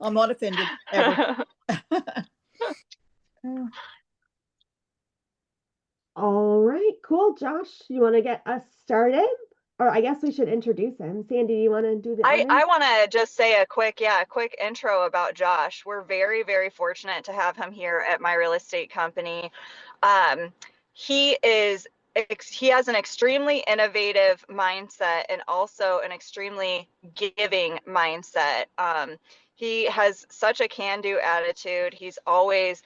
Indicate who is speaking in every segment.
Speaker 1: I'm not offended ever. Uh,
Speaker 2: All right, cool. Josh, you want to get us started? Or I guess we should introduce him. Sandy, you want to do the
Speaker 3: I
Speaker 2: honors?
Speaker 3: want to just say a quick intro about Josh. We're very, very fortunate to have him here at my real estate company. Um, he is he has an extremely innovative mindset and also an extremely giving mindset. He has such a can-do attitude. He's always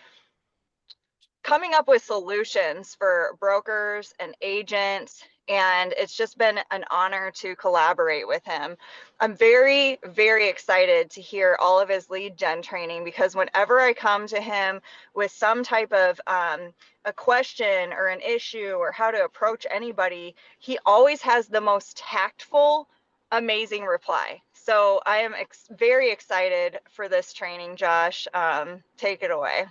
Speaker 3: coming up with solutions for brokers and agents, and it's just been an honor to collaborate with him. I'm very, very excited to hear all of his lead gen training, because whenever I come to him with some type of a question or an issue or how to approach anybody, he always has the most tactful, amazing reply. So I am very excited for this training, Josh. Take it away.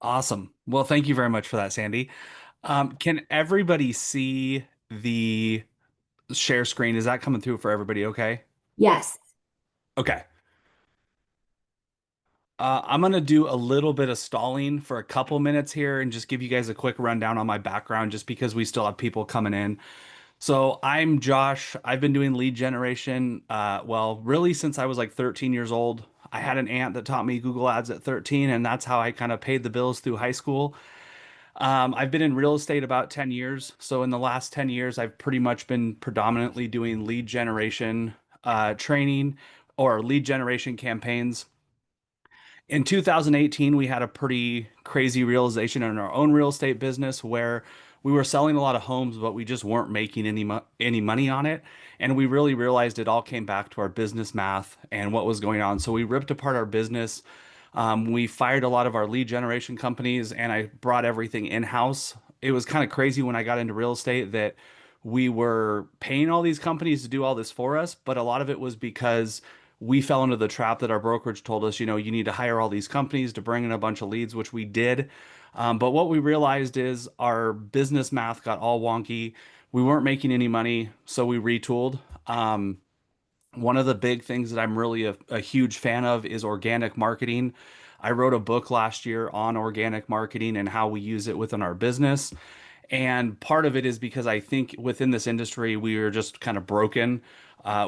Speaker 4: Awesome. Well, thank you very much for that, Sandy. Can everybody see the share screen? Is that coming through for everybody okay?
Speaker 2: Yes.
Speaker 4: Okay. I'm going to do a little bit of stalling for a couple minutes here and just give you guys a quick rundown on my background, just because we still have people coming in. So I'm Josh. I've been doing lead generation, well, really since I was like 13 years old. I had an aunt that taught me Google Ads at 13, and that's how I kind of paid the bills through high school. I've been in real estate about 10 years. So in the last 10 years, I've pretty much been predominantly doing lead generation training or lead generation campaigns. In 2018, we had a pretty crazy realization in our own real estate business where we were selling a lot of homes, but we just weren't making any money on it. And we really realized it all came back to our business math and what was going on. So we ripped apart our business. We fired a lot of our lead generation companies, and I brought everything in-house. It was kind of crazy when I got into real estate that we were paying all these companies to do all this for us, but a lot of it was because we fell into the trap that our brokerage told us, you need to hire all these companies to bring in a bunch of leads, which we did. But what we realized is our business math got all wonky. We weren't making any money, so we retooled. One of the big things that I'm really a huge fan of is organic marketing. I wrote a book last year on organic marketing and how we use it within our business. And part of it is because I think within this industry, we are just kind of broken.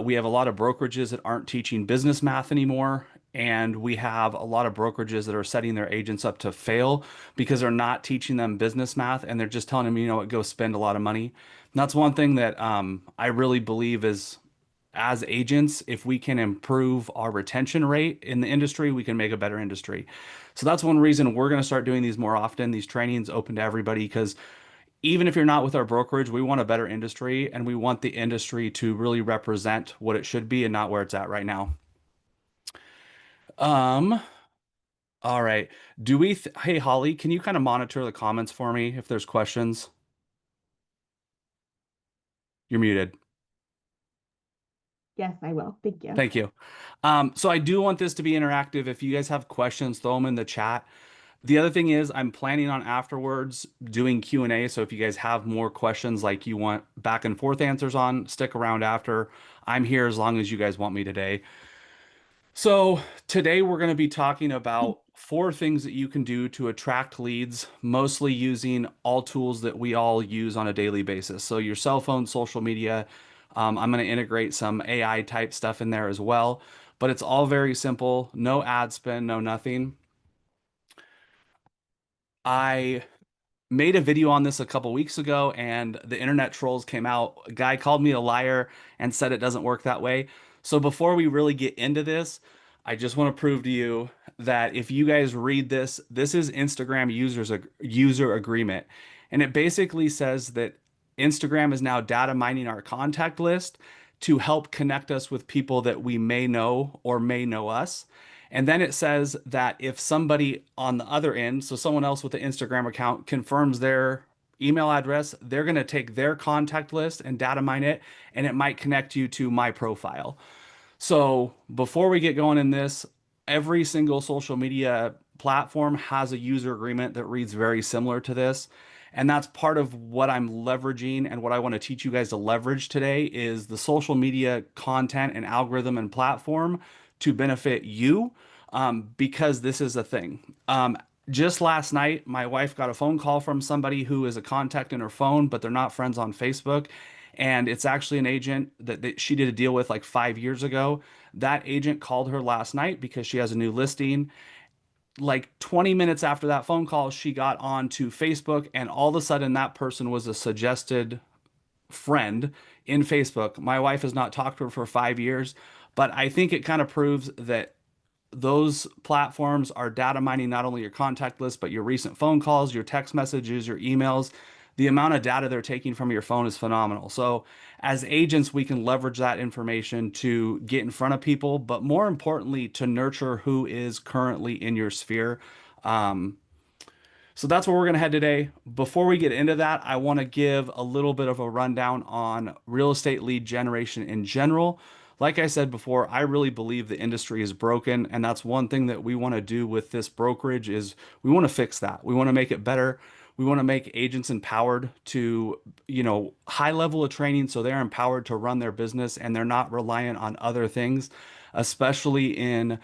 Speaker 4: We have a lot of brokerages that aren't teaching business math anymore. And we have a lot of brokerages that are setting their agents up to fail because they're not teaching them business math, and they're just telling them, go spend a lot of money. And that's one thing that I really believe is, as agents, if we can improve our retention rate in the industry, we can make a better industry. So that's one reason we're going to start doing these more often. These trainings open to everybody, because even if you're not with our brokerage, we want a better industry, and we want the industry to really represent what it should be and not where it's at right now. Um, all right. Hey, Holly, can you kind of monitor the comments for me if there's questions? You're muted.
Speaker 2: Yes, I will. Thank you.
Speaker 4: Thank you. So I do want this to be interactive. If you guys have questions, throw them in the chat. The other thing is I'm planning on afterwards doing Q&A. So if you guys have more questions like you want back and forth answers on, stick around after. I'm here as long as you guys want me today. So today we're going to be talking about 4 things that you can do to attract leads, mostly using all tools that we all use on a daily basis. So your cell phone, social media. I'm going to integrate some AI type stuff in there as well, but it's all very simple. No ad spend, no nothing. I made a video on this a couple weeks ago, and the internet trolls came out. A guy called me a liar and said it doesn't work that way. So before we really get into this, I just want to prove to you that if you guys read this, this is Instagram user agreement. And it basically says that Instagram is now data mining our contact list to help connect us with people that we may know or may know us. And then it says that if somebody on the other end, so someone else with an Instagram account, confirms their email address, they're going to take their contact list and data mine it, and it might connect you to my profile. So before we get going in this, every single social media platform has a user agreement that reads very similar to this. And that's part of what I'm leveraging and what I want to teach you guys to leverage today is the social media content and algorithm and platform to benefit you, because this is a thing. Just last night, my wife got a phone call from somebody who is a contact in her phone, but they're not friends on Facebook. And it's actually an agent that she did a deal with like 5 years ago. That agent called her last night because she has a new listing. Like 20 minutes after that phone call, she got on to Facebook, and all of a sudden, that person was a suggested friend in Facebook. My wife has not talked to her for 5 years, but I think it kind of proves that those platforms are data mining not only your contact list, but your recent phone calls, your text messages, your emails. The amount of data they're taking from your phone is phenomenal. So, as agents, we can leverage that information to get in front of people, but more importantly, to nurture who is currently in your sphere. Um, so that's where we're going to head today. Before we get into that, I want to give a little bit of a rundown on real estate lead generation in general. Like I said before, I really believe the industry is broken, and that's one thing that we want to do with this brokerage is we want to fix that. We want to make it better. We want to make agents empowered to, high level of training so they're empowered to run their business and they're not reliant on other things, especially in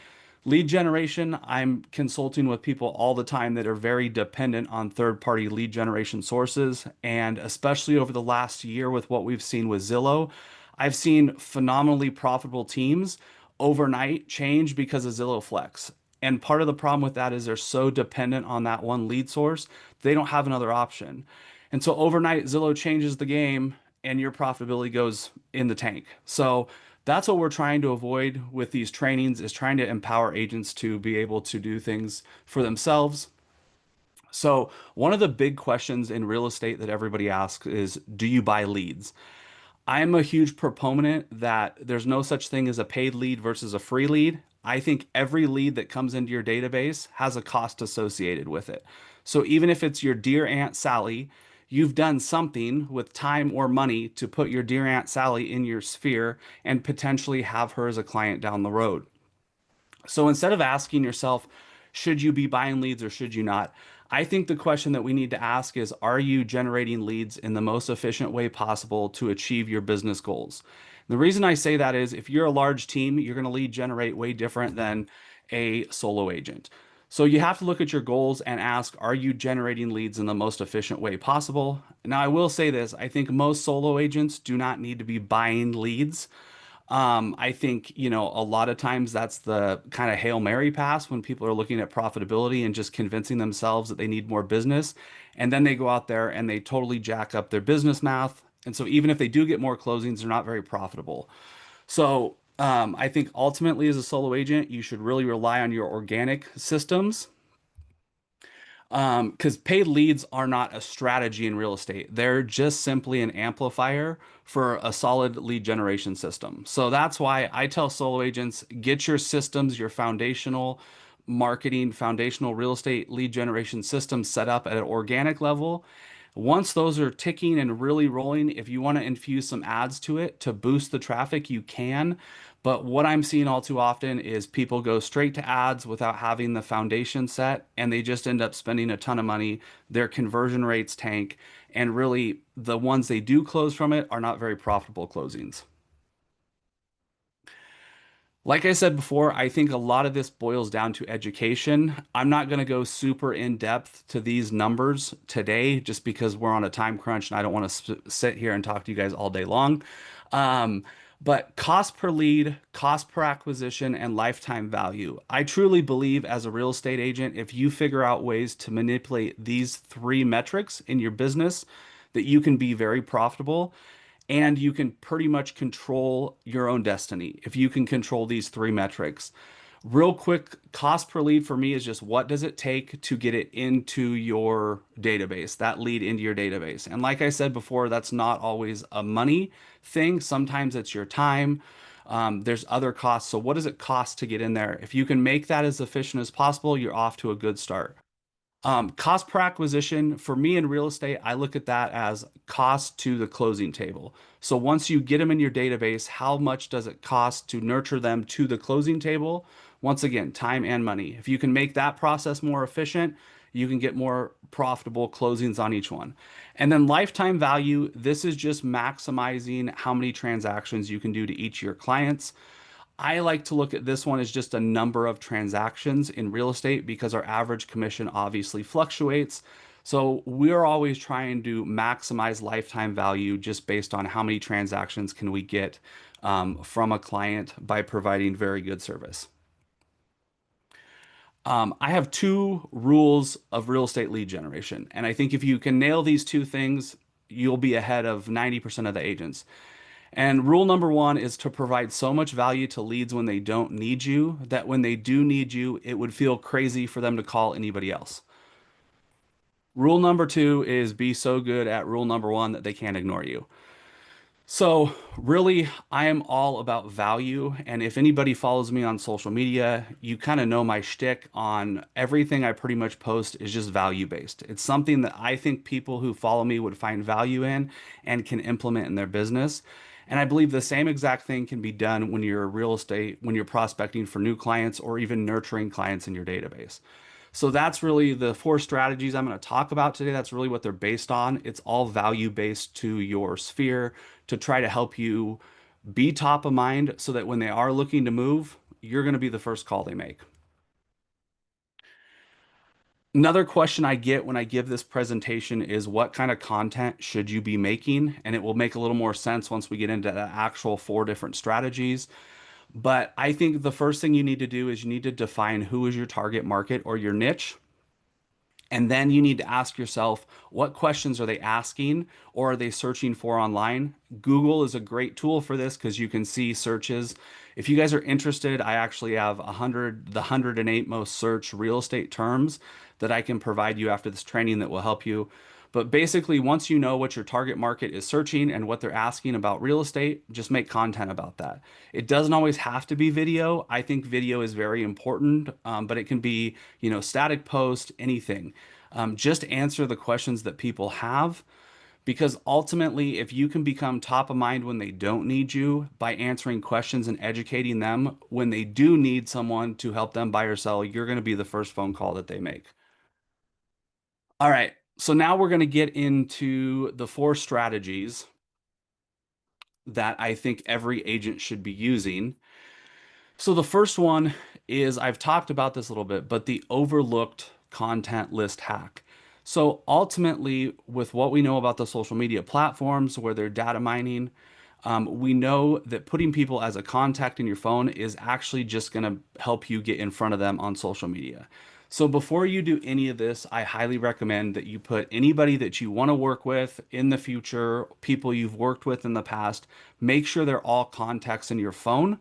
Speaker 4: lead generation. I'm consulting with people all the time that are very dependent on third-party lead generation sources. And especially over the last year with what we've seen with Zillow, I've seen phenomenally profitable teams overnight change because of Zillow Flex. And part of the problem with that is they're so dependent on that one lead source, they don't have another option. And so overnight, Zillow changes the game and your profitability goes in the tank. So that's what we're trying to avoid with these trainings is trying to empower agents to be able to do things for themselves. So one of the big questions in real estate that everybody asks is, do you buy leads? I'm a huge proponent that there's no such thing as a paid lead versus a free lead. I think every lead that comes into your database has a cost associated with it. So even if it's your dear Aunt Sally, you've done something with time or money to put your dear Aunt Sally in your sphere and potentially have her as a client down the road. So instead of asking yourself, should you be buying leads or should you not? I think the question that we need to ask is, are you generating leads in the most efficient way possible to achieve your business goals? The reason I say that is if you're a large team, you're going to lead generate way different than a solo agent. So you have to look at your goals and ask, are you generating leads in the most efficient way possible? Now, I will say this, I think most solo agents do not need to be buying leads. I think, a lot of times that's the kind of Hail Mary pass when people are looking at profitability and just convincing themselves that they need more business. And then they go out there and they totally jack up their business math. And so even if they do get more closings, they're not very profitable. So I think ultimately as a solo agent, you should really rely on your organic systems, because paid leads are not a strategy in real estate. They're just simply an amplifier for a solid lead generation system. So that's why I tell solo agents, get your systems, your foundational marketing, foundational real estate lead generation systems set up at an organic level. Once those are ticking and really rolling, if you want to infuse some ads to it to boost the traffic, you can. But what I'm seeing all too often is people go straight to ads without having the foundation set, and they just end up spending a ton of money. Their conversion rates tank, and really the ones they do close from it are not very profitable closings. Like I said before, I think a lot of this boils down to education. I'm not going to go super in depth to these numbers today just because we're on a time crunch and I don't want to sit here and talk to you guys all day long. Um, but cost per lead, cost per acquisition, and lifetime value. I truly believe as a real estate agent, if you figure out ways to manipulate these three metrics in your business, that you can be very profitable and you can pretty much control your own destiny if you can control these three metrics. Real quick, cost per lead for me is just what does it take to get it into your database, that lead into your database. And like I said before, that's not always a money thing. Sometimes it's your time. There's other costs. So what does it cost to get in there? If you can make that as efficient as possible, you're off to a good start. Cost per acquisition for me in real estate, I look at that as cost to the closing table. So once you get them in your database, how much does it cost to nurture them to the closing table? Once again, time and money. If you can make that process more efficient, you can get more profitable closings on each one. And then lifetime value, this is just maximizing how many transactions you can do to each of your clients. I like to look at this one as just a number of transactions in real estate because our average commission obviously fluctuates. So we're always trying to maximize lifetime value just based on how many transactions can we get from a client by providing very good service. I have two rules of real estate lead generation. And I think if you can nail these two things, you'll be ahead of 90% of the agents. And rule number one is to provide so much value to leads when they don't need you that when they do need you, it would feel crazy for them to call anybody else. Rule number two is be so good at rule number one that they can't ignore you. So, really, I am all about value. And if anybody follows me on social media, you kind of know my shtick on everything I pretty much post is just value based. It's something that I think people who follow me would find value in and can implement in their business. And I believe the same exact thing can be done when you're real estate, when you're prospecting for new clients or even nurturing clients in your database. So that's really the four strategies I'm going to talk about today. That's really what they're based on. It's all value based to your sphere to try to help you be top of mind so that when they are looking to move, you're going to be the first call they make. Another question I get when I give this presentation is what kind of content should you be making? And it will make a little more sense once we get into the actual four different strategies. But I think the first thing you need to do is you need to define who is your target market or your niche. And then you need to ask yourself, what questions are they asking or are they searching for online? Google is a great tool for this because you can see searches. If you guys are interested, I actually have 108 most searched real estate terms that I can provide you after this training that will help you. But basically, once you know what your target market is searching and what they're asking about real estate, just make content about that. It doesn't always have to be video. I think video is very important, but it can be, static post, anything. Just answer the questions that people have. Because ultimately, if you can become top of mind when they don't need you by answering questions and educating them, when they do need someone to help them buy or sell, you're going to be the first phone call that they make. All right. So now we're going to get into the four strategies that I think every agent should be using. So the first one is I've talked about this a little bit, but the overlooked content list hack. So ultimately, with what we know about the social media platforms where they're data mining, we know that putting people as a contact in your phone is actually just going to help you get in front of them on social media. So before you do any of this, I highly recommend that you put anybody that you want to work with in the future, people you've worked with in the past, make sure they're all contacts in your phone.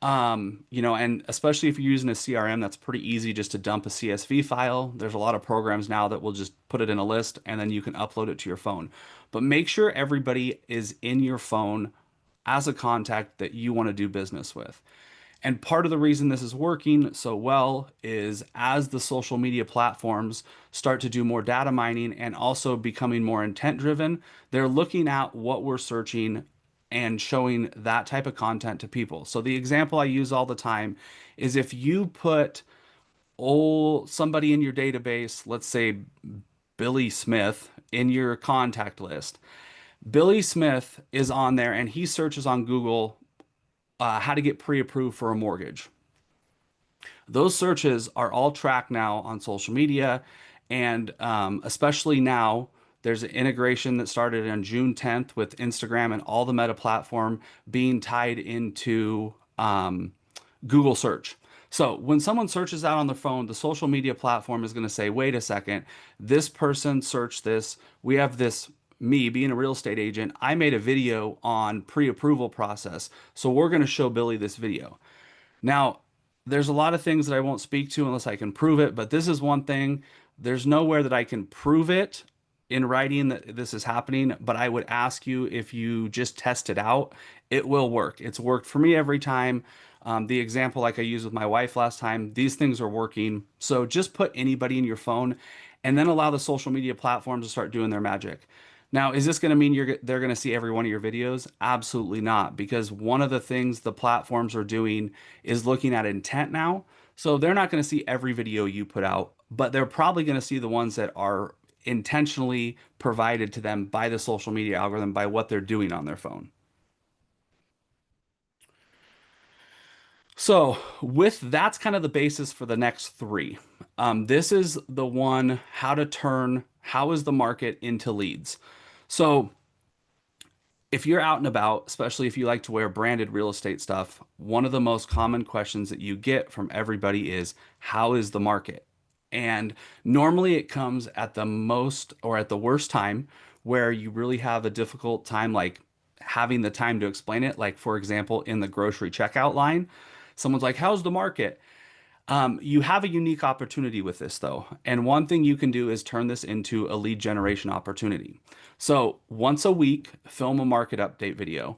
Speaker 4: And especially if you're using a CRM, that's pretty easy just to dump a CSV file. There's a lot of programs now that will just put it in a list and then you can upload it to your phone. But make sure everybody is in your phone as a contact that you want to do business with. And part of the reason this is working so well is as the social media platforms start to do more data mining and also becoming more intent driven, they're looking at what we're searching and showing that type of content to people. So the example I use all the time is if you put somebody in your database, let's say Billy Smith in your contact list. Billy Smith is on there and he searches on Google how to get pre-approved for a mortgage. Those searches are all tracked now on social media, and especially now, there's an integration that started on June 10th with Instagram and all the Meta platform being tied into Google search. So when someone searches out on their phone, the social media platform is going to say, wait a second, this person searched this. We have this, me being a real estate agent, I made a video on pre-approval process. So we're going to show Billy this video. Now, there's a lot of things that I won't speak to unless I can prove it, but this is one thing. There's nowhere that I can prove it in writing that this is happening, but I would ask you if you just test it out, it will work. It's worked for me every time. The example like I used with my wife last time, these things are working. So just put anybody in your phone and then allow the social media platforms to start doing their magic. Now, is this going to mean they're going to see every one of your videos? Absolutely not, because one of the things the platforms are doing is looking at intent now. So they're not going to see every video you put out, but they're probably going to see the ones that are intentionally provided to them by the social media algorithm by what they're doing on their phone. So, with that's kind of the basis for the next three. This is the one how to turn how is the market into leads. So, if you're out and about, especially if you like to wear branded real estate stuff, one of the most common questions that you get from everybody is, how is the market? And normally it comes at the most or at the worst time where you really have a difficult time, like having the time to explain it. Like, for example, in the grocery checkout line, someone's like, how's the market? You have a unique opportunity with this, though. And one thing you can do is turn this into a lead generation opportunity. So once a week, film a market update video.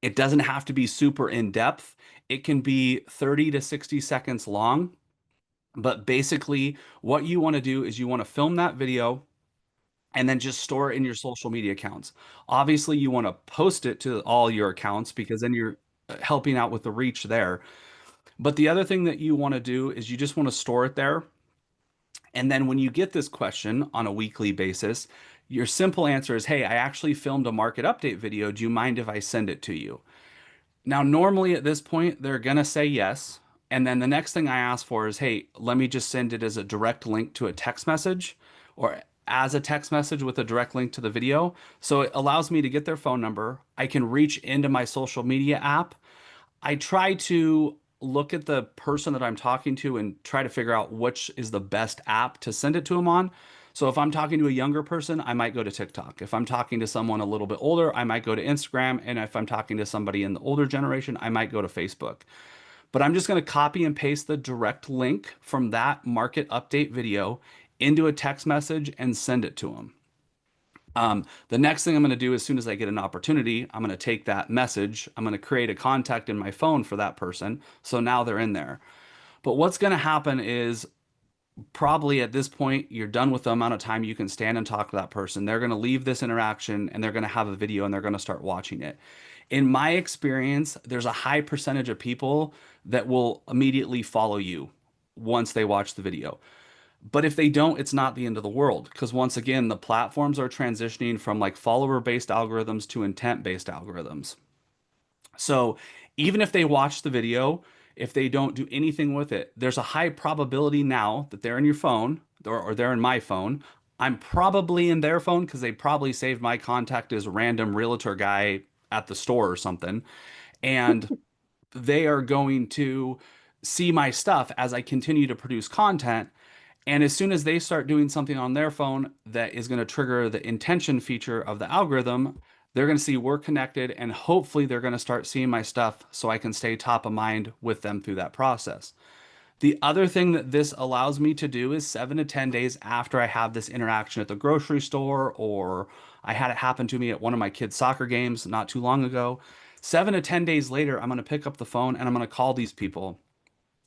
Speaker 4: It doesn't have to be super in depth. It can be 30 to 60 seconds long. But basically, what you want to do is you want to film that video and then just store it in your social media accounts. Obviously, you want to post it to all your accounts because then you're helping out with the reach there. But the other thing that you want to do is you just want to store it there. And then when you get this question on a weekly basis, your simple answer is, hey, I actually filmed a market update video. Do you mind if I send it to you? Now, normally at this point, they're going to say yes. And then the next thing I ask for is, hey, let me just send it as a direct link to a text message or as a text message with a direct link to the video. So it allows me to get their phone number. I can reach into my social media app. I try to look at the person that I'm talking to and try to figure out which is the best app to send it to them on. So if I'm talking to a younger person, I might go to TikTok. If I'm talking to someone a little bit older, I might go to Instagram. And if I'm talking to somebody in the older generation, I might go to Facebook. But I'm just going to copy and paste the direct link from that market update video into a text message and send it to them. The next thing I'm going to do as soon as I get an opportunity, I'm going to take that message, I'm going to create a contact in my phone for that person. So now they're in there. But what's going to happen is probably at this point, you're done with the amount of time you can stand and talk to that person. They're going to leave this interaction and they're going to have a video and they're going to start watching it. In my experience, there's a high percentage of people that will immediately follow you once they watch the video. But if they don't, it's not the end of the world because once again, the platforms are transitioning from like follower-based algorithms to intent-based algorithms. So even if they watch the video, if they don't do anything with it, there's a high probability now that they're in your phone or they're in my phone. I'm probably in their phone because they probably saved my contact as random realtor guy at the store or something. And they are going to see my stuff as I continue to produce content. And as soon as they start doing something on their phone that is going to trigger the intention feature of the algorithm, they're going to see we're connected and hopefully they're going to start seeing my stuff so I can stay top of mind with them through that process. The other thing that this allows me to do is 7 to 10 days after I have this interaction at the grocery store, or I had it happen to me at one of my kids' soccer games not too long ago. 7 to 10 days later, I'm going to pick up the phone and I'm going to call these people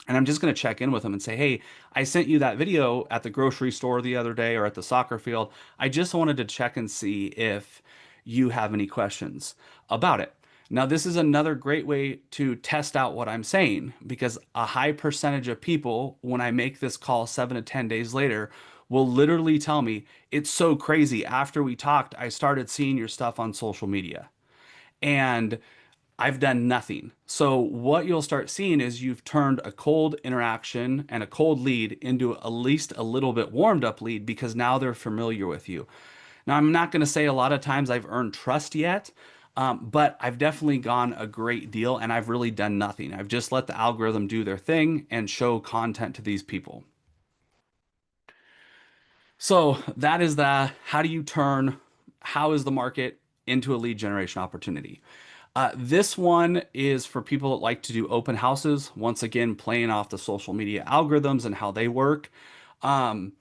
Speaker 4: and I'm just going to check in with them and say, hey, I sent you that video at the grocery store the other day or at the soccer field. I just wanted to check and see if you have any questions about it. Now, this is another great way to test out what I'm saying because a high percentage of people, when I make this call 7 to 10 days later, will literally tell me, it's so crazy. After we talked, I started seeing your stuff on social media. And I've done nothing. So what you'll start seeing is you've turned a cold interaction and a cold lead into at least a little bit warmed up lead because now they're familiar with you. Now, I'm not going to say a lot of times I've earned trust yet, but I've definitely gone a great deal and I've really done nothing. I've just let the algorithm do their thing and show content to these people. So that is the how do you turn how is the market into a lead generation opportunity? This one is for people that like to do open houses. Once again, playing off the social media algorithms and how they work. Um,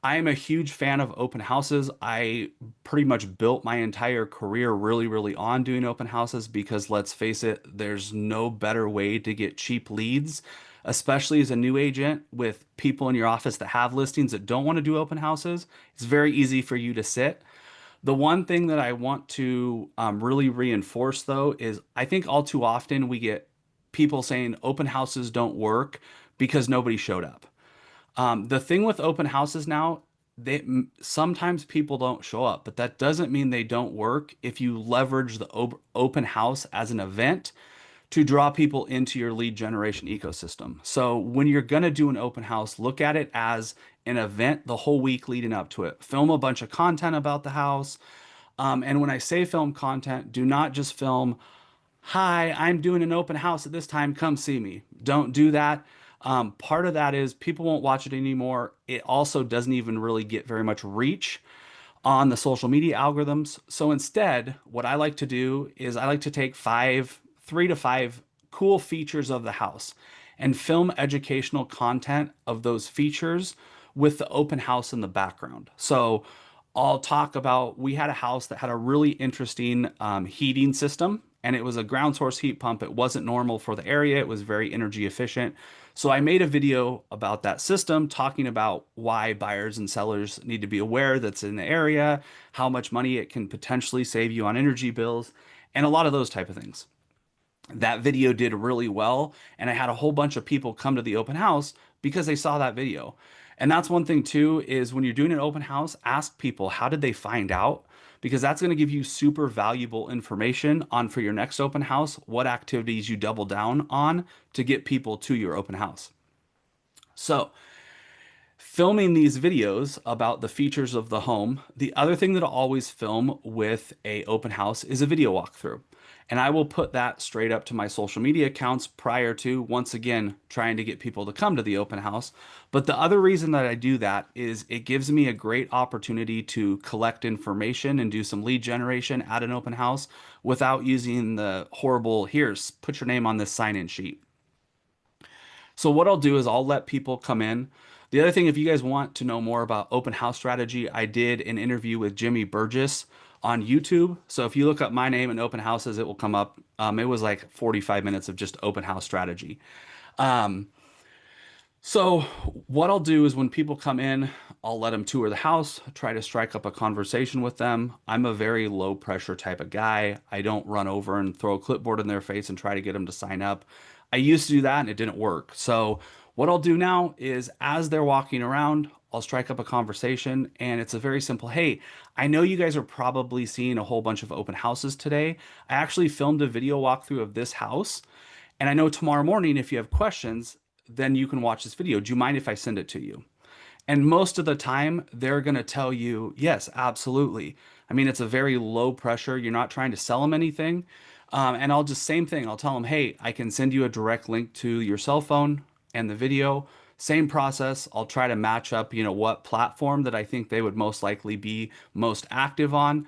Speaker 4: I am a huge fan of open houses. I pretty much built my entire career really, really on doing open houses because let's face it, there's no better way to get cheap leads, especially as a new agent with people in your office that have listings that don't want to do open houses. It's very easy for you to sit. The one thing that I want to really reinforce, though, is I think all too often we get people saying open houses don't work because nobody showed up. The thing with open houses now, sometimes people don't show up, but that doesn't mean they don't work if you leverage the open house as an event to draw people into your lead generation ecosystem. So when you're going to do an open house, look at it as an event the whole week leading up to it. Film a bunch of content about the house. And when I say film content, do not just film, hi, I'm doing an open house at this time, come see me. Don't do that. Part of that is people won't watch it anymore. It also doesn't even really get very much reach on the social media algorithms. So instead, what I like to do is I like to take 3 to 5 cool features of the house and film educational content of those features with the open house in the background. So I'll talk about, we had a house that had a really interesting heating system, and it was a ground source heat pump. It wasn't normal for the area. It was very energy efficient. So I made a video about that system, talking about why buyers and sellers need to be aware that's in the area, how much money it can potentially save you on energy bills, and a lot of those type of things. That video did really well, and I had a whole bunch of people come to the open house because they saw that video. And that's one thing too, is when you're doing an open house, ask people, how did they find out? Because that's going to give you super valuable information on, for your next open house, what activities you double down on to get people to your open house. So filming these videos about the features of the home. The other thing that I'll always film with a open house is a video walkthrough. And I will put that straight up to my social media accounts prior to, once again, trying to get people to come to the open house. But the other reason that I do that is it gives me a great opportunity to collect information and do some lead generation at an open house without using the horrible, here's, put your name on this sign-in sheet. So what I'll do is I'll let people come in. The other thing, if you guys want to know more about open house strategy, I did an interview with Jimmy Burgess on YouTube. So if you look up my name and open houses, it will come up. It was like 45 minutes of just open house strategy. Um, so what I'll do is when people come in, I'll let them tour the house, try to strike up a conversation with them. I'm a very low pressure type of guy. I don't run over and throw a clipboard in their face and try to get them to sign up. I used to do that and it didn't work. So what I'll do now is as they're walking around, I'll strike up a conversation, and it's a very simple, hey, I know you guys are probably seeing a whole bunch of open houses today. I actually filmed a video walkthrough of this house. And I know tomorrow morning, if you have questions, then you can watch this video. Do you mind if I send it to you? And most of the time, they're going to tell you, yes, absolutely. I mean, it's a very low pressure. You're not trying to sell them anything. And I'll just, same thing. I'll tell them, hey, I can send you a direct link to your cell phone and the video. Same process. I'll try to match up, what platform that I think they would most likely be most active on.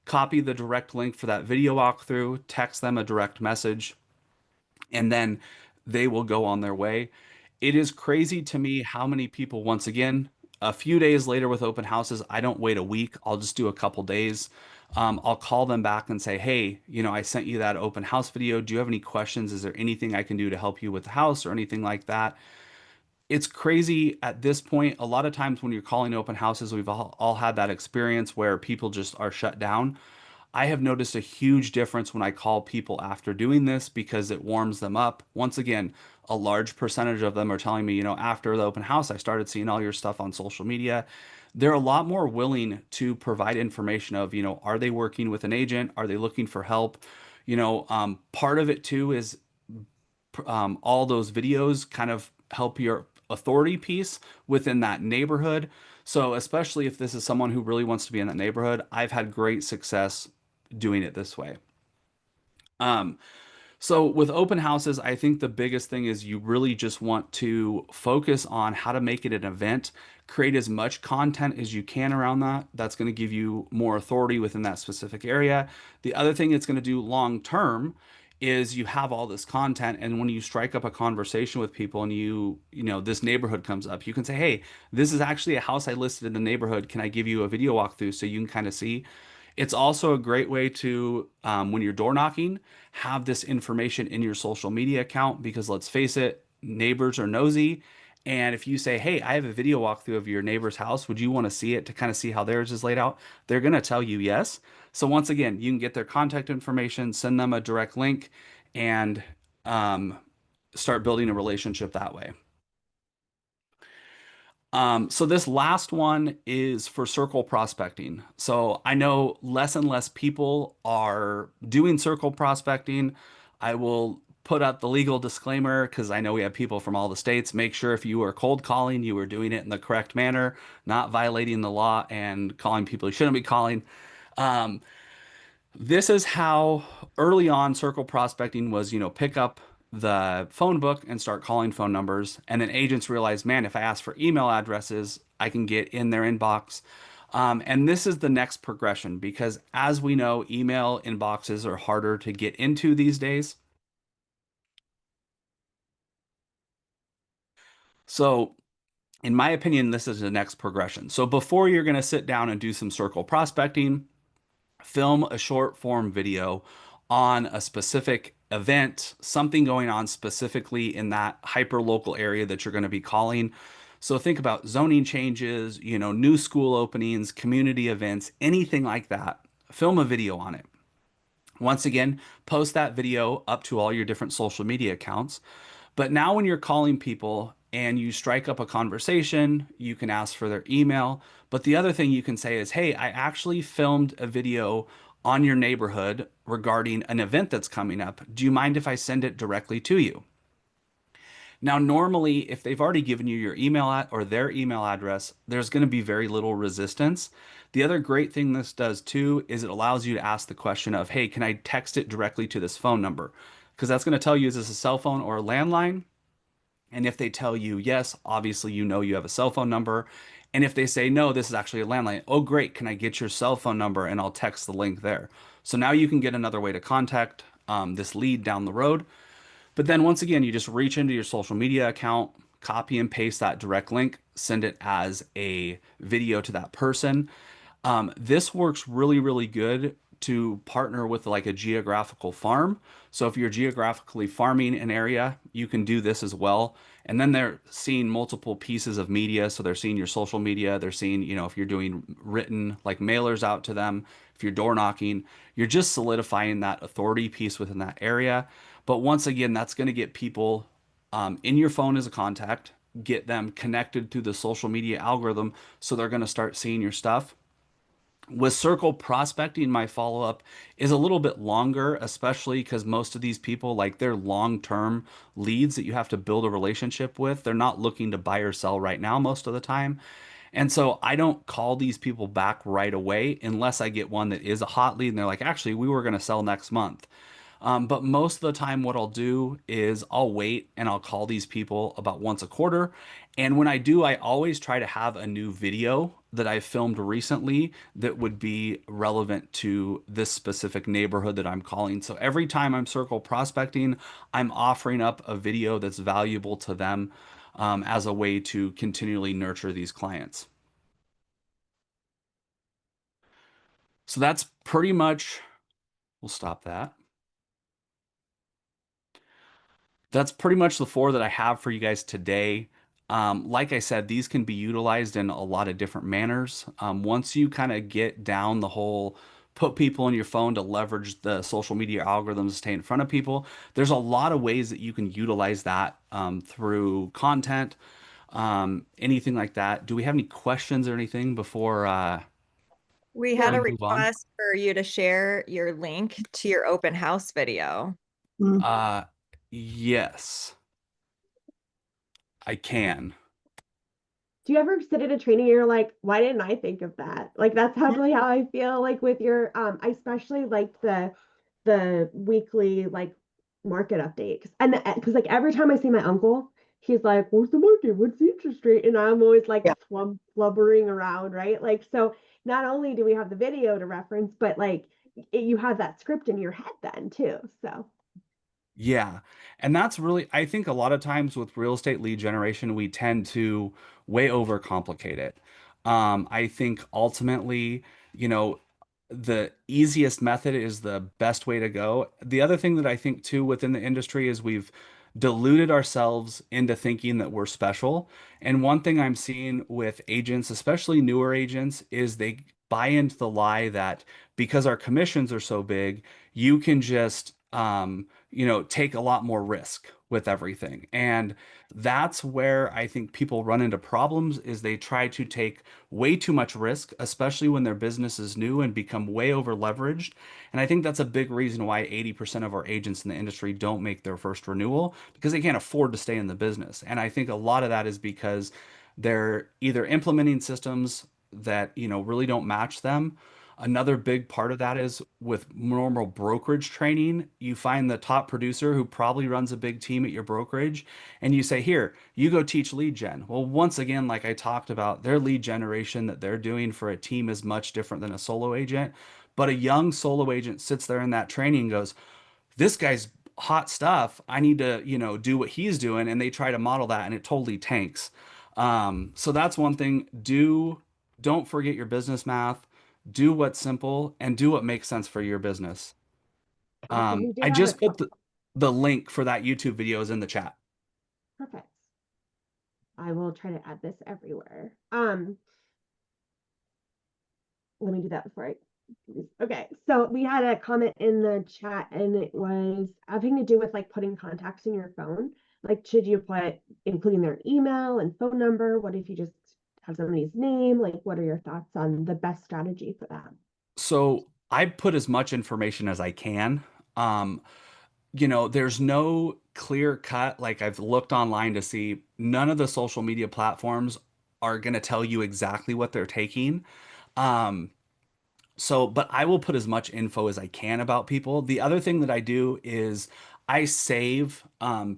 Speaker 4: Copy the direct link for that video walkthrough, text them a direct message, and then they will go on their way. It is crazy to me how many people, once again, a few days later with open houses, I don't wait a week. I'll just do a couple days. I'll call them back and say, hey, I sent you that open house video. Do you have any questions? Is there anything I can do to help you with the house or anything like that? It's crazy at this point. A lot of times when you're calling open houses, we've all had that experience where people just are shut down. I have noticed a huge difference when I call people after doing this because it warms them up. Once again, a large percentage of them are telling me, after the open house, I started seeing all your stuff on social media. They're a lot more willing to provide information of, are they working with an agent? Are they looking for help? Part of it too is all those videos kind of help your authority piece within that neighborhood. So especially if this is someone who really wants to be in that neighborhood, I've had great success doing it this way. Um, so with open houses, I think the biggest thing is you really just want to focus on how to make it an event, create as much content as you can around that. That's going to give you more authority within that specific area. The other thing it's going to do long term is you have all this content, and when you strike up a conversation with people and this neighborhood comes up, you can say, hey, this is actually a house I listed in the neighborhood. Can I give you a video walkthrough so you can kind of see? It's also a great way to, when you're door knocking, have this information in your social media account because let's face it, neighbors are nosy. And if you say, hey, I have a video walkthrough of your neighbor's house, would you want to see it to kind of see how theirs is laid out? They're going to tell you yes. So once again, you can get their contact information, send them a direct link, and um, start building a relationship that way. So this last one is for circle prospecting. So I know less and less people are doing circle prospecting. I will put up the legal disclaimer because I know we have people from all the states. Make sure if you are cold calling, you are doing it in the correct manner, not violating the law and calling people you shouldn't be calling. Um, this is how early on circle prospecting was, pick up the phone book and start calling phone numbers. And then agents realize, man, if I ask for email addresses, I can get in their inbox. And this is the next progression because, as we know, email inboxes are harder to get into these days. So, in my opinion, this is the next progression. So, before you're going to sit down and do some circle prospecting, film a short form video on a specific event, something going on specifically in that hyper local area that you're going to be calling. So think about zoning changes, new school openings, community events, anything like that. Film a video on it. Once again, post that video up to all your different social media accounts. But now, when you're calling people and you strike up a conversation, you can ask for their email. But the other thing you can say is, hey, I actually filmed a video on your neighborhood regarding an event that's coming up. Do you mind if I send it directly to you? Now, normally, if they've already given you your or their email address, there's going to be very little resistance. The other great thing this does too is it allows you to ask the question of, hey, can I text it directly to this phone number? Because that's going to tell you, is this a cell phone or a landline? And if they tell you yes, obviously you know you have a cell phone number. And if they say no, this is actually a landline, oh, great, can I get your cell phone number? And I'll text the link there. So now you can get another way to contact this lead down the road. But then once again, you just reach into your social media account, copy and paste that direct link, send it as a video to that person. This works really, really good to partner with like a geographical farm. So if you're geographically farming an area, you can do this as well. And then they're seeing multiple pieces of media. So they're seeing your social media. They're seeing, if you're doing written like mailers out to them, if you're door knocking, you're just solidifying that authority piece within that area. But once again, that's going to get people in your phone as a contact, get them connected through the social media algorithm. So they're going to start seeing your stuff. With circle prospecting, my follow up is a little bit longer, especially because most of these people, like they're long term leads that you have to build a relationship with. They're not looking to buy or sell right now most of the time. And so I don't call these people back right away unless I get one that is a hot lead and they're like, actually, we were going to sell next month. But most of the time, what I'll do is I'll wait and I'll call these people about once a quarter. And when I do, I always try to have a new video that I filmed recently that would be relevant to this specific neighborhood that I'm calling. So every time I'm circle prospecting, I'm offering up a video that's valuable to them as a way to continually nurture these clients. So that's pretty much, we'll stop that. That's pretty much the four that I have for you guys today. Like I said, these can be utilized in a lot of different manners. Once you kind of get down the whole put people in your phone to leverage the social media algorithms to stay in front of people, there's a lot of ways that you can utilize that through content, anything like that. Do we have any questions or anything before
Speaker 3: We
Speaker 2: No.
Speaker 3: had
Speaker 4: we
Speaker 3: a
Speaker 4: move on?
Speaker 3: request for you to share your link to your open house video.
Speaker 2: Mm.
Speaker 4: Uh, yes, I can.
Speaker 2: Do you ever sit at a training and you're like, why didn't I think of that? Like that's probably how I feel like with your I especially like the weekly like market update. And because like every time I see my uncle, he's like, what's the market? What's the interest rate? And I'm always like
Speaker 3: Yeah.
Speaker 2: flubbering around, right? Like so not only do we have the video to reference, but like you have that script in your head then too. So
Speaker 4: Yeah. And that's really, I think a lot of times with real estate lead generation, we tend to way overcomplicate it. I think ultimately, you know, the easiest method is the best way to go. The other thing that I think too within the industry is we've diluted ourselves into thinking that we're special. And one thing I'm seeing with agents, especially newer agents, is they buy into the lie that because our commissions are so big, you can just take a lot more risk with everything. And that's where I think people run into problems is they try to take way too much risk, especially when their business is new and become way over leveraged. And I think that's a big reason why 80% of our agents in the industry don't make their first renewal because they can't afford to stay in the business. And I think a lot of that is because they're either implementing systems that, really don't match them. Another big part of that is with normal brokerage training, you find the top producer who probably runs a big team at your brokerage, and you say, Here, you go teach lead gen. Well, once again, like I talked about, their lead generation that they're doing for a team is much different than a solo agent. But a young solo agent sits there in that training and goes, This guy's hot stuff. I need to, do what he's doing. And they try to model that and it totally tanks. So that's one thing. Don't forget your business math. Do what's simple and do what makes sense for your business.
Speaker 2: Awesome. We do
Speaker 4: I
Speaker 2: have
Speaker 4: just
Speaker 2: it.
Speaker 4: put the link for that YouTube video is in the chat.
Speaker 2: Perfect. I will try to add this everywhere. Let me do that before I. Okay, so we had a comment in the chat, and it was having to do with like putting contacts in your phone. Like, should you put including their email and phone number? What if you just have somebody's name? Like, what are your thoughts on the best strategy for that?
Speaker 4: So I put as much information as I can. Um, there's no clear cut. Like I've looked online to see none of the social media platforms are going to tell you exactly what they're taking. Um, but I will put as much info as I can about people. The other thing that I do is I save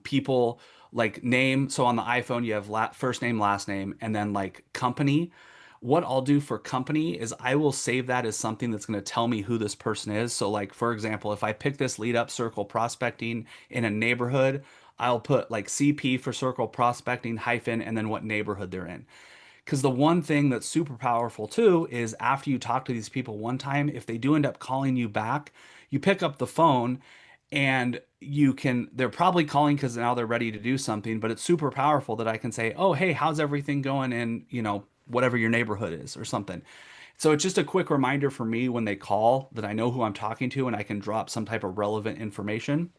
Speaker 4: people like name. So on the iPhone, you have first name, last name, and then like company. What I'll do for company is I will save that as something that's going to tell me who this person is. So, like, for example, if I pick this lead up circle prospecting in a neighborhood, I'll put like CP for circle prospecting hyphen and then what neighborhood they're in. Because the one thing that's super powerful too is after you talk to these people one time, if they do end up calling you back, you pick up the phone and they're probably calling because now they're ready to do something, but it's super powerful that I can say, oh, hey, how's everything going in, whatever your neighborhood is or something. So it's just a quick reminder for me when they call that I know who I'm talking to and I can drop some type of relevant information.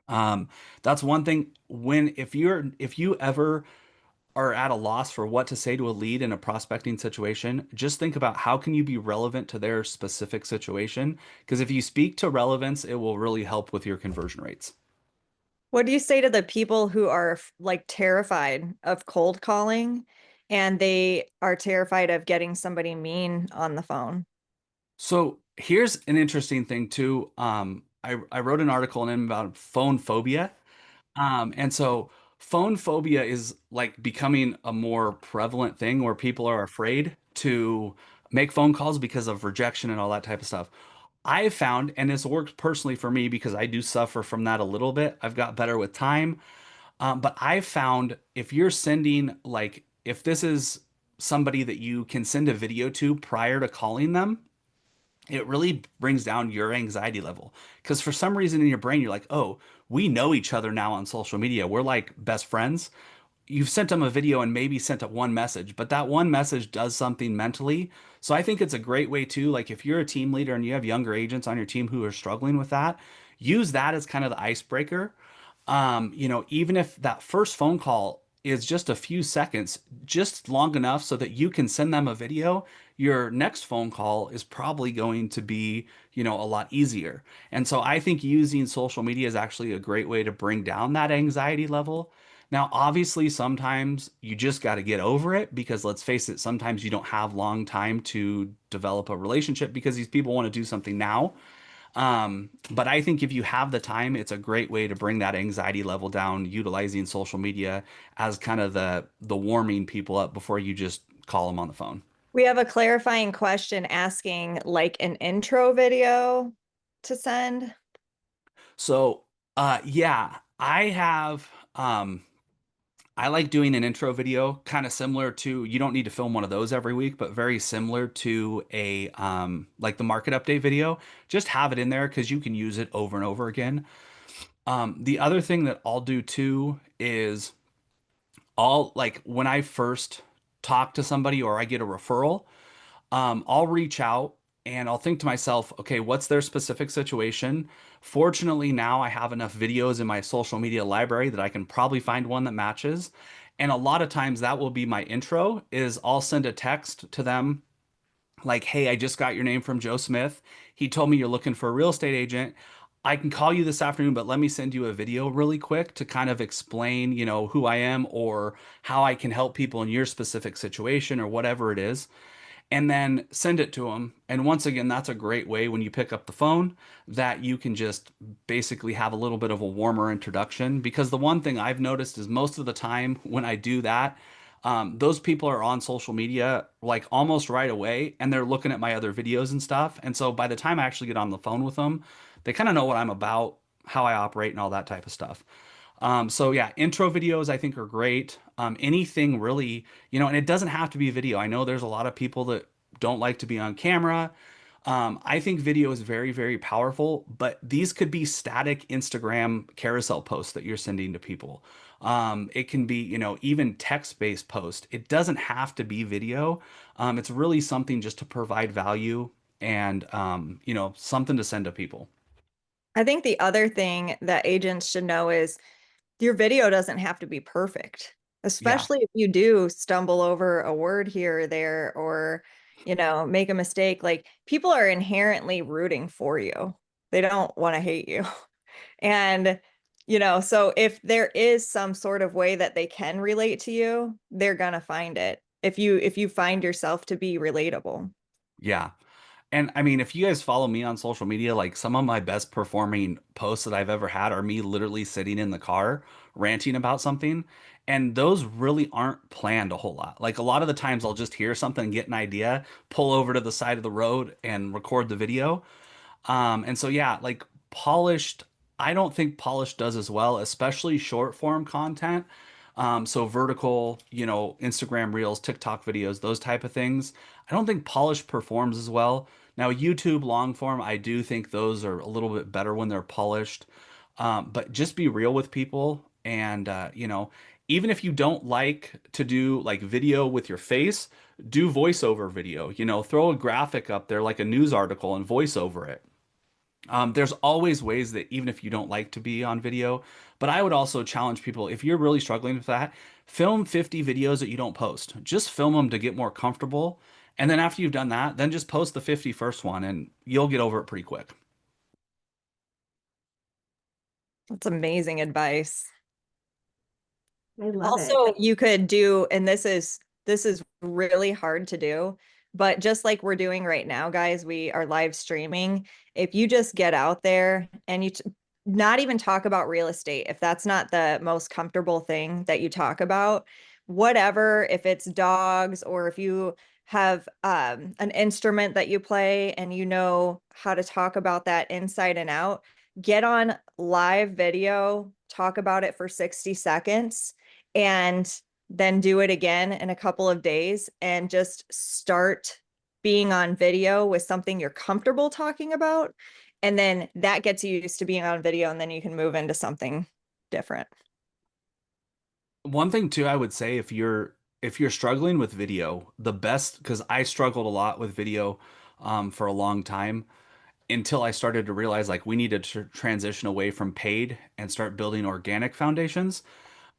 Speaker 4: Um, that's one thing if you ever are at a loss for what to say to a lead in a prospecting situation, just think about how can you be relevant to their specific situation? Because if you speak to relevance, it will really help with your conversion rates.
Speaker 3: What do you say to the people who are like terrified of cold calling and they are terrified of getting somebody mean on the phone?
Speaker 4: So here's an interesting thing too. I wrote an article in about phone phobia. And so phone phobia is like becoming a more prevalent thing where people are afraid to make phone calls because of rejection and all that type of stuff. I've found, and this works personally for me because I do suffer from that a little bit. I've got better with time. But I've found if you're sending, like, if this is somebody that you can send a video to prior to calling them, it really brings down your anxiety level. Because for some reason in your brain, you're like, oh, we know each other now on social media. We're like best friends. You've sent them a video and maybe sent a one message, but that one message does something mentally. So I think it's a great way too. Like if you're a team leader and you have younger agents on your team who are struggling with that, use that as kind of the icebreaker. Even if that first phone call is just a few seconds, just long enough so that you can send them a video, your next phone call is probably going to be, a lot easier. And so I think using social media is actually a great way to bring down that anxiety level. Now, obviously, sometimes you just got to get over it because let's face it, sometimes you don't have long time to develop a relationship because these people want to do something now. But I think if you have the time, it's a great way to bring that anxiety level down, utilizing social media as kind of the warming people up before you just call them on the phone.
Speaker 3: We have a clarifying question asking like an intro video to send.
Speaker 4: So, yeah, I like doing an intro video, kind of similar to, you don't need to film one of those every week, but very similar to like the market update video. Just have it in there because you can use it over and over again. The other thing that I'll do too is like when I first talk to somebody or I get a referral, I'll reach out and I'll think to myself, okay, what's their specific situation? Fortunately, now I have enough videos in my social media library that I can probably find one that matches. And a lot of times that will be my intro is I'll send a text to them like, hey, I just got your name from Joe Smith. He told me you're looking for a real estate agent. I can call you this afternoon, but let me send you a video really quick to kind of explain, who I am or how I can help people in your specific situation or whatever it is, and then send it to them. And once again, that's a great way when you pick up the phone that you can just basically have a little bit of a warmer introduction. Because the one thing I've noticed is most of the time when I do that, those people are on social media like almost right away and they're looking at my other videos and stuff. And so by the time I actually get on the phone with them, they kind of know what I'm about, how I operate, and all that type of stuff. So yeah, intro videos I think are great. Anything really, and it doesn't have to be video. I know there's a lot of people that don't like to be on camera. I think video is very, very powerful, but these could be static Instagram carousel posts that you're sending to people. It can be, even text-based post. It doesn't have to be video. It's really something just to provide value and, something to send to people.
Speaker 1: I think the other thing that agents should know is your video doesn't have to be perfect,
Speaker 4: Yeah.
Speaker 1: especially if you do stumble over a word here or there or, make a mistake. Like people are inherently rooting for you. They don't want to hate you. And, so if there is some sort of way that they can relate to you, they're gonna find it. If you find yourself to be relatable.
Speaker 4: Yeah. And I mean, if you guys follow me on social media, like some of my best performing posts that I've ever had are me literally sitting in the car ranting about something. And those really aren't planned a whole lot. Like a lot of the times I'll just hear something, get an idea, pull over to the side of the road and record the video. And so yeah, like polished, I don't think polished does as well, especially short form content. So vertical, Instagram Reels, TikTok videos, those type of things. I don't think polished performs as well. Now, YouTube long form, I do think those are a little bit better when they're polished. But just be real with people, and even if you don't like to do like video with your face, do voiceover video. Throw a graphic up there like a news article and voice over it. There's always ways that even if you don't like to be on video, but I would also challenge people if you're really struggling with that, film 50 videos that you don't post. Just film them to get more comfortable. And then after you've done that, then just post the 51st one and you'll get over it pretty quick.
Speaker 1: That's amazing advice.
Speaker 2: I love it.
Speaker 1: Also, you could do, and this is really hard to do, but just like we're doing right now, guys, we are live streaming. If you just get out there and not even talk about real estate, if that's not the most comfortable thing that you talk about, whatever, if it's dogs or if you have an instrument that you play and you know how to talk about that inside and out, get on live video, talk about it for 60 seconds and then do it again in a couple of days and just start being on video with something you're comfortable talking about. And then that gets you used to being on video and then you can move into something different.
Speaker 4: One thing too, I would say if you're struggling with video, the best because I struggled a lot with video for a long time until I started to realize like we need to transition away from paid and start building organic foundations.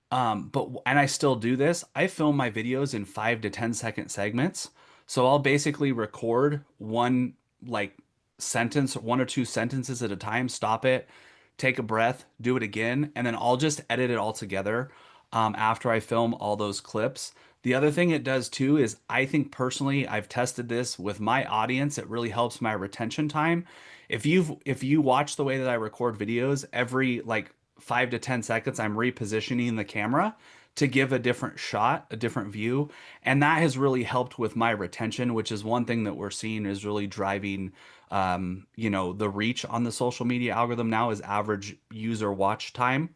Speaker 4: And I still do this. I film my videos in 5 to 10 second segments. So I'll basically record one like sentence, one or two sentences at a time, stop it, take a breath, do it again, and then I'll just edit it all together after I film all those clips. The other thing it does too is I think personally, I've tested this with my audience. It really helps my retention time. If you watch the way that I record videos, every like 5 to 10 seconds, I'm repositioning the camera to give a different shot, a different view. And that has really helped with my retention, which is one thing that we're seeing is really driving, the reach on the social media algorithm now is average user watch time.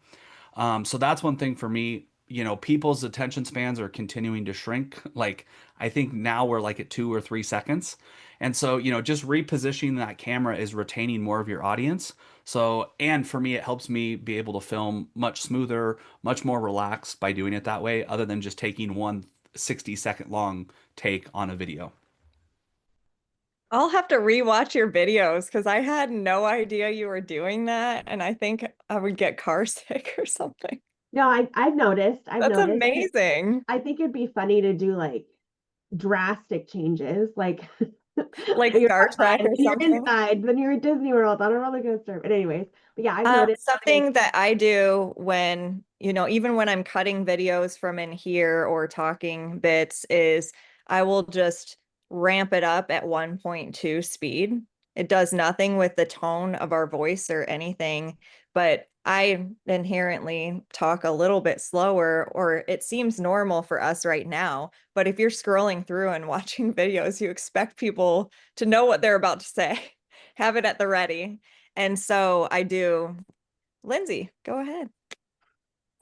Speaker 4: So that's one thing for me. People's attention spans are continuing to shrink. Like, I think now we're like at 2 or 3 seconds. And so, just repositioning that camera is retaining more of your audience. So, and for me, it helps me be able to film much smoother, much more relaxed by doing it that way, other than just taking one 60-second long take on a video.
Speaker 1: I'll have to rewatch your videos because I had no idea you were doing that. And I think I would get car sick or something.
Speaker 2: No, I've noticed. I've
Speaker 1: That's
Speaker 2: noticed.
Speaker 1: amazing.
Speaker 2: I think it'd be funny to do like drastic changes, like
Speaker 1: Like
Speaker 2: you're
Speaker 1: Star
Speaker 2: outside,
Speaker 1: Trek or
Speaker 2: then you're
Speaker 1: something.
Speaker 2: inside, then you're at Disney World on a roller coaster. But anyways, but yeah, I've noticed.
Speaker 1: Something that I do when, even when I'm cutting videos from in here or talking bits is I will just ramp it up at 1.2 speed. It does nothing with the tone of our voice or anything, but I inherently talk a little bit slower, or it seems normal for us right now. But if you're scrolling through and watching videos, you expect people to know what they're about to say, have it at the ready. And so I do. Lindsay, go ahead.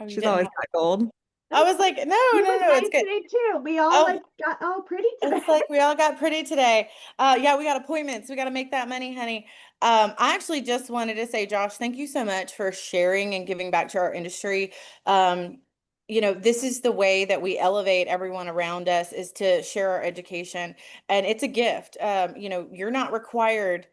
Speaker 5: Oh, you
Speaker 1: She's
Speaker 5: didn't
Speaker 1: always
Speaker 5: have.
Speaker 1: got gold.
Speaker 5: I was like, no,
Speaker 2: You
Speaker 5: no,
Speaker 2: look
Speaker 5: no, it's
Speaker 2: nice
Speaker 5: good.
Speaker 2: today too. We all
Speaker 5: Oh,
Speaker 2: like got all pretty today.
Speaker 5: it's like we all got pretty today. Yeah, we got appointments. We got to make that money, honey. I actually just wanted to say, Josh, thank you so much for sharing and giving back to our industry. This is the way that we elevate everyone around us is to share our education, and it's a gift. You're not required.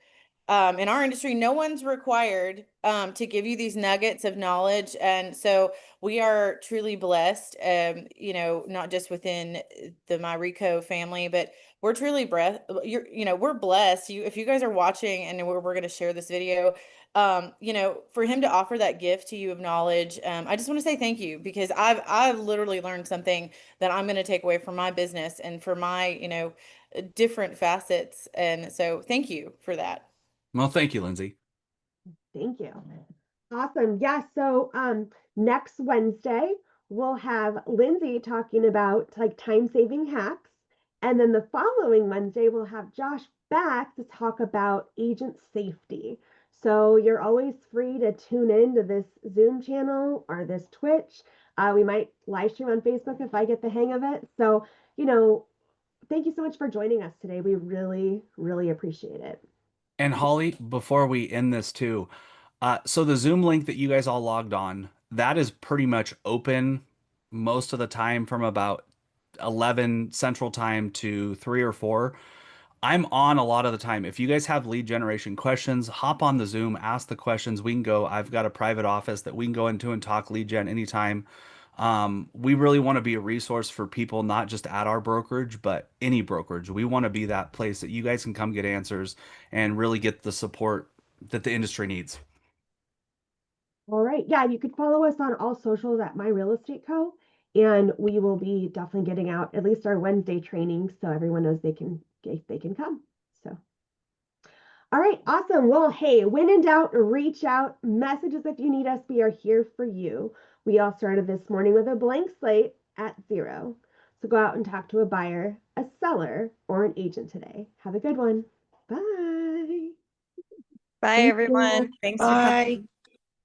Speaker 5: In our industry, no one's required to give you these nuggets of knowledge. And so we are truly blessed, not just within the MyReco family, but we're truly we're blessed. If you guys are watching and we're going to share this video, for him to offer that gift to you of knowledge, I just want to say thank you because I've literally learned something that I'm going to take away from my business and for my, different facets. And so thank you for that.
Speaker 4: Well, thank you, Lindsay.
Speaker 2: Thank you. Awesome. Yeah. So next Wednesday we'll have Lindsay talking about like time saving hacks. And then the following Wednesday we'll have Josh back to talk about agent safety. So you're always free to tune in to this Zoom channel or this Twitch. We might live stream on Facebook if I get the hang of it. So, thank you so much for joining us today. We really, really appreciate it.
Speaker 4: And Holly, before we end this too, so the Zoom link that you guys all logged on, that is pretty much open most of the time from about 11 Central Time to 3 or 4. I'm on a lot of the time. If you guys have lead generation questions, hop on the Zoom, ask the questions. We can go. I've got a private office that we can go into and talk lead gen anytime. We really want to be a resource for people, not just at our brokerage, but any brokerage. We want to be that place that you guys can come get answers and really get the support that the industry needs.
Speaker 2: All right. Yeah, you could follow us on all socials at My Real Estate Co. And we will be definitely getting out at least our Wednesday trainings so everyone knows they can come. So all right, awesome. Well, hey, when in doubt, reach out, messages if you need us. We are here for you. We all started this morning with a blank slate at 0. So go out and talk to a buyer, a seller, or an agent today. Have a good one. Bye.
Speaker 1: Bye,
Speaker 2: Thank
Speaker 1: everyone.
Speaker 2: you.
Speaker 1: Thanks for
Speaker 5: Bye.
Speaker 1: coming.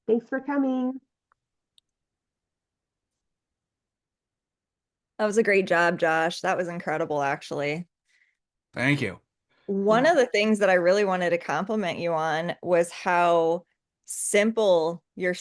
Speaker 2: Thanks for coming.
Speaker 1: That was a great job, Josh. That was incredible, actually.
Speaker 4: Thank you.
Speaker 1: One of the things that I really wanted to compliment you on was how simple your